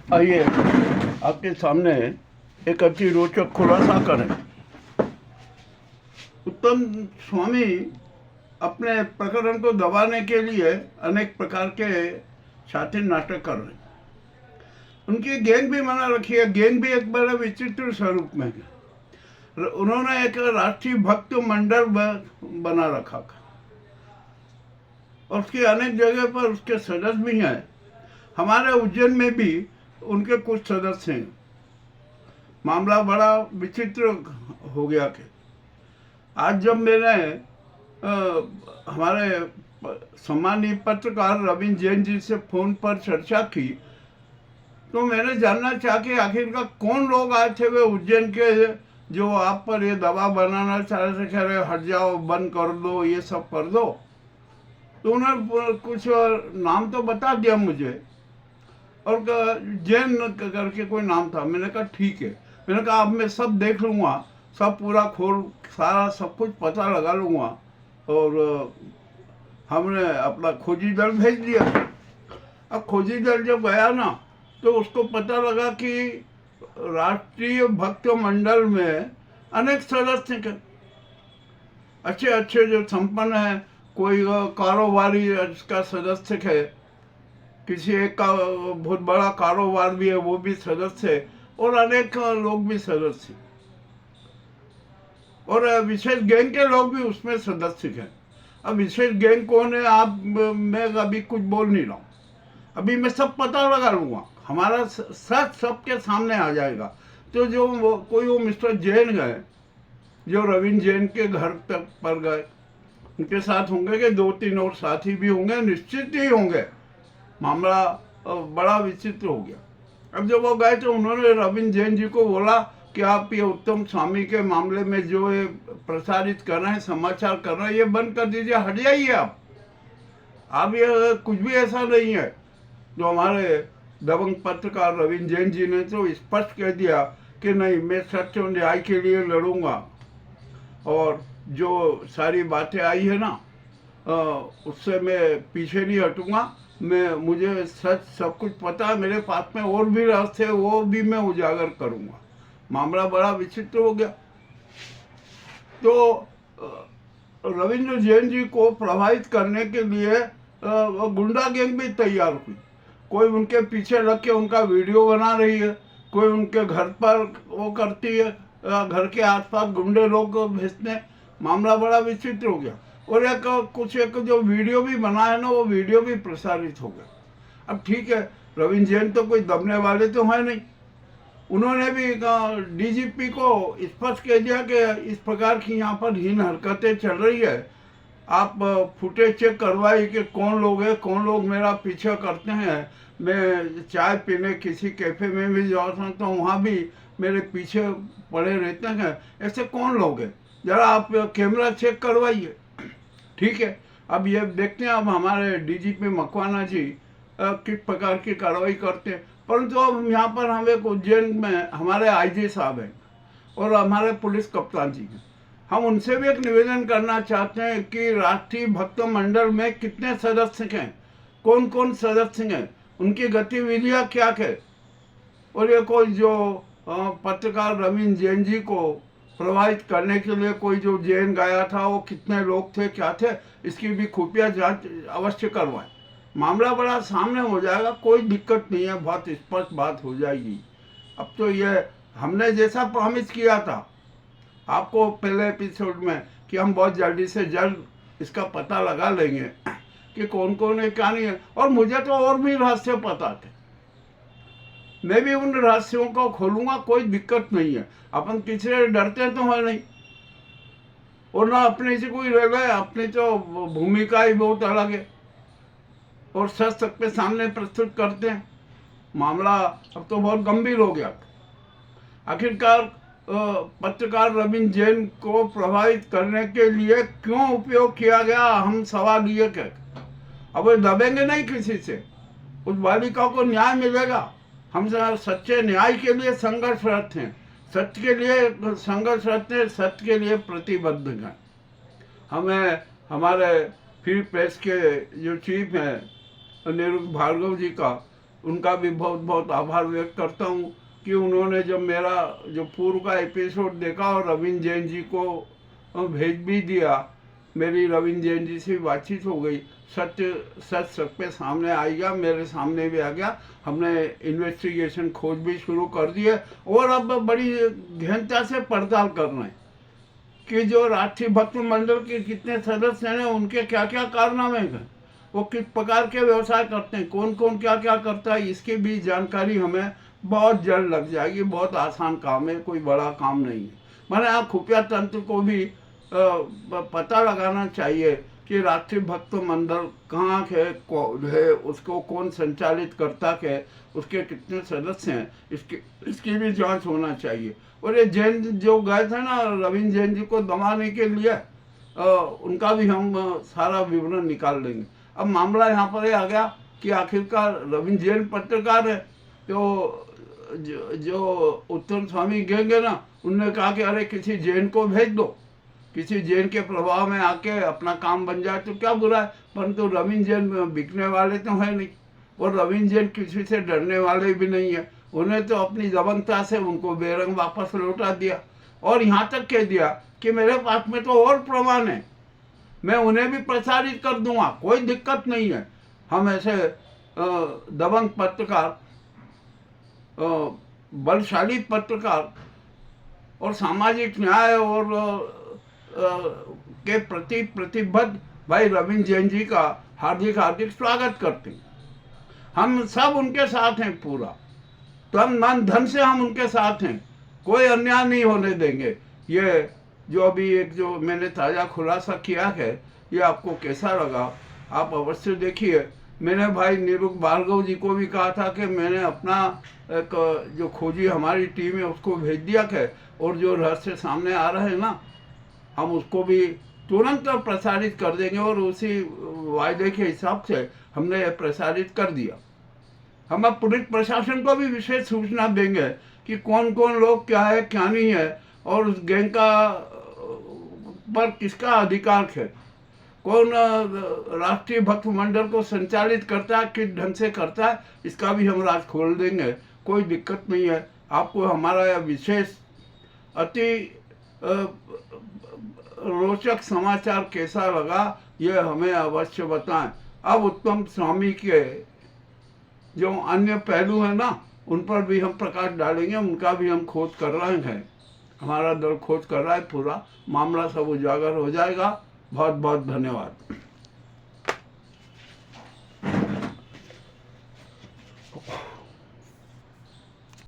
आइए आपके सामने एक अति रोचक खुलासा करें। उत्तम स्वामी अपने प्रकरण को दबाने के लिए अनेक प्रकार के शातिर नाटक कर रहे हैं। उनकी गैंग भी बना रखी है। गैंग भी एक बड़े विचित्र स्वरूप में है। उन्होंने एक राष्ट्रीय भक्त मंडल बना रखा था और उसकी अनेक जगह पर उसके सदस्य भी हैं। हमारे उज्जैन में भी उनके कुछ सदस्य हैं। मामला बड़ा विचित्र हो गया कि आज जब मैंने हमारे सम्मानीय पत्रकार रविंद्र जैन जी से फोन पर चर्चा की तो मैंने जानना चाहा कि आखिरकार कौन लोग आए थे वे उज्जैन के जो आप पर ये दबाव बनाना चाह रहे थे, कह रहे हट जाओ, बंद कर दो, ये सब कर दो। तो उन्होंने कुछ नाम तो बता दिया मुझे और जैन करके कोई नाम था। मैंने कहा ठीक है। मैंने कहा अब मैं सब देख लूँगा, सब पूरा खोल सारा सब कुछ पता लगा लूँगा। और हमने अपना खोजी दल भेज दिया। अब खोजी दल जब गया ना तो उसको पता लगा कि राष्ट्रीय भक्त मंडल में अनेक सदस्य थे, अच्छे अच्छे जो संपन्न हैं। कोई कारोबारी का सदस्य है, किसी एक का बहुत बड़ा कारोबार भी है, वो भी सदस्य है, और अनेक लोग भी सदस्य, और विशेष गैंग के लोग भी उसमें सदस्य हैं। अब विशेष गैंग कौन है आप मैं अभी कुछ बोल नहीं रहा हूँ। अभी मैं सब पता लगा लूँगा, हमारा सच सबके सामने आ जाएगा। तो जो वो मिस्टर जैन गए, जो रविंद्र जैन के घर तक पर गए, उनके साथ होंगे कि 2-3 और साथी भी होंगे, निश्चित ही होंगे। मामला बड़ा विचित्र हो गया। अब जब वो गए तो उन्होंने रविंद्र जैन जी को बोला कि आप ये उत्तम स्वामी के मामले में जो ये प्रसारित कर रहे हैं, समाचार कर रहे हैं, ये बंद कर दीजिए, हट जाइए आप ये कुछ भी ऐसा नहीं है। जो हमारे दबंग पत्रकार रविंद्र जैन जी ने तो स्पष्ट कह दिया कि नहीं, मैं सत्य और न्याय के लिए लड़ूंगा, और जो सारी बातें आई है ना उससे मैं पीछे नहीं हटूंगा। मुझे सच सब कुछ पता है, मेरे पास में और भी रहस्य है, वो भी मैं उजागर करूंगा। मामला बड़ा विचित्र हो गया। तो रविंद्र जैन जी को प्रभावित करने के लिए गुंडा गैंग भी तैयार हुई। कोई उनके पीछे लग के उनका वीडियो बना रही है, कोई उनके घर पर वो करती है, घर के आसपास गुंडे लोग भेजते। मामला बड़ा विचित्र हो गया। और एक जो वीडियो भी बना है ना, वो वीडियो भी प्रसारित हो गया। अब ठीक है, रविंद्र जैन तो कोई दबने वाले तो है नहीं। उन्होंने भी डीजीपी को स्पष्ट कह दिया कि इस प्रकार की यहाँ पर हीन हरकतें चल रही है, आप फुटेज चेक करवाइए कि कौन लोग हैं, कौन लोग मेरा पीछा करते हैं। मैं चाय पीने किसी कैफ़े में भी जाता हूँ तो वहाँ भी मेरे पीछे पड़े रहते हैं, ऐसे कौन लोग हैं, ज़रा आप कैमरा चेक करवाइए। ठीक है, अब ये देखते हैं अब हमारे डीजीपी मकवाना जी किस प्रकार की कार्रवाई करते हैं। परंतु अब यहाँ पर हम एक उज्जैन में हमारे आईजी साहब हैं और हमारे पुलिस कप्तान जी हैं। हम उनसे भी एक निवेदन करना चाहते हैं कि राष्ट्रीय भक्त मंडल में कितने सदस्य हैं, कौन कौन सदस्य हैं, उनकी गतिविधियाँ क्या है, और ये कोई जो पत्रकार रविंद्र जैन जी को प्रभावित करने के लिए कोई जो जैन गया था, वो कितने लोग थे, क्या थे, इसकी भी खुफिया जांच अवश्य करवाएं। मामला बड़ा सामने हो जाएगा, कोई दिक्कत नहीं है, बहुत स्पष्ट बात हो जाएगी। अब तो ये हमने जैसा प्रॉमिस किया था आपको पहले एपिसोड में कि हम बहुत जल्दी से जल्द इसका पता लगा लेंगे कि कौन कौन है क्या नहीं है। और मुझे तो और भी रहस्य पता थे, मैं भी उन रहस्यों को खोलूंगा, कोई दिक्कत नहीं है। अपन किसी से डरते तो है नहीं, और ना अपने से कोई रह गए। अपनी तो भूमिका ही बहुत अलग है और सच सबके सामने प्रस्तुत करते हैं। मामला अब तो बहुत गंभीर हो गया। आखिरकार पत्रकार रविंद्र जैन को प्रभावित करने के लिए क्यों उपयोग किया गया, हम सवाल ये कहते। अब वो दबेंगे नहीं किसी से, उस बालिका को न्याय मिलेगा। हम सच्चे न्याय के लिए संघर्षरत हैं, सत्य के लिए संघर्षरत हैं, सत्य के लिए प्रतिबद्ध हैं। हमें हमारे फ्री प्रेस के जो चीफ हैं निरुक्त भार्गव जी का उनका भी बहुत बहुत आभार व्यक्त करता हूँ कि उन्होंने जब मेरा जो पूर्व का एपिसोड देखा और रविंद्र जैन जी को भेज भी दिया, मेरी रविंद्र जैन जी से बातचीत हो गई, सत्य सच सबके सामने आ गया, मेरे सामने भी आ गया। हमने इन्वेस्टिगेशन खोज भी शुरू कर दी है और अब बड़ी गहनता से पड़ताल कर रहे हैं कि जो राष्ट्रीय भक्त मंडल के कितने सदस्य हैं, उनके क्या क्या कारनामे हैं, वो किस प्रकार के व्यवसाय करते हैं, कौन कौन क्या क्या करता है, इसकी भी जानकारी हमें बहुत जल्द लग जाएगी। बहुत आसान काम है, कोई बड़ा काम नहीं है। मैंने यहाँ खुफिया तंत्र को भी पता लगाना चाहिए कि राष्ट्रीय भक्त मंडल कहाँ है, है उसको कौन संचालित करता है, उसके कितने सदस्य हैं, इसकी भी जांच होना चाहिए। और ये जैन जो गए थे ना रविंद्र जैन जी को दबाने के लिए, उनका भी हम सारा विवरण निकाल लेंगे। अब मामला यहाँ पर ये आ गया कि आखिरकार रविंद्र जैन पत्रकार है, तो जो उत्तम स्वामी गैंग है ना, उनने कहा कि अरे किसी जैन को भेज दो, किसी जैन के प्रभाव में आके अपना काम बन जाए तो क्या बुरा है। परंतु रविंद्र जैन बिकने वाले तो है नहीं, और रविंद्र जैन किसी से डरने वाले भी नहीं है। उन्हें तो अपनी दबंगता से उनको बेरंग वापस लौटा दिया, और यहाँ तक कह दिया कि मेरे पास में तो और प्रमाण है, मैं उन्हें भी प्रसारित कर दूंगा, कोई दिक्कत नहीं है। हम ऐसे दबंग पत्रकार, बलशाली पत्रकार और सामाजिक न्याय और के प्रति प्रतिबद्ध भाई रविंद्र जैन जी का हार्दिक हार्दिक स्वागत करते हैं। हम सब उनके साथ हैं, पूरा तन मन धन से हम उनके साथ हैं, कोई अन्याय नहीं होने देंगे। ये जो अभी एक जो मैंने ताज़ा खुलासा किया है, ये आपको कैसा लगा आप अवश्य देखिए। मैंने भाई निरुक्त भार्गव जी को भी कहा था कि मैंने अपना एक जो खोजी हमारी टीम है उसको भेज दिया है, और जो रहस्य सामने आ रहे हैं ना, हम उसको भी तुरंत प्रसारित कर देंगे, और उसी वायदे के हिसाब से हमने प्रसारित कर दिया। हम अब पुलिस प्रशासन को भी विशेष सूचना देंगे कि कौन कौन लोग क्या है क्या नहीं है, और उस गैंग का पर किसका अधिकार है, कौन राष्ट्रीय भक्त मंडल को संचालित करता है, किस ढंग से करता है, इसका भी हम राज खोल देंगे। कोई दिक्कत नहीं है। आपको हमारा यह विशेष अति रोचक समाचार कैसा लगा, ये हमें अवश्य बताएं। अब उत्तम स्वामी के जो अन्य पहलू हैं ना, उन पर भी हम प्रकाश डालेंगे, उनका भी हम खोज कर रहे हैं। हमारा दल खोज कर रहा है, पूरा मामला सब उजागर हो जाएगा। बहुत बहुत धन्यवाद।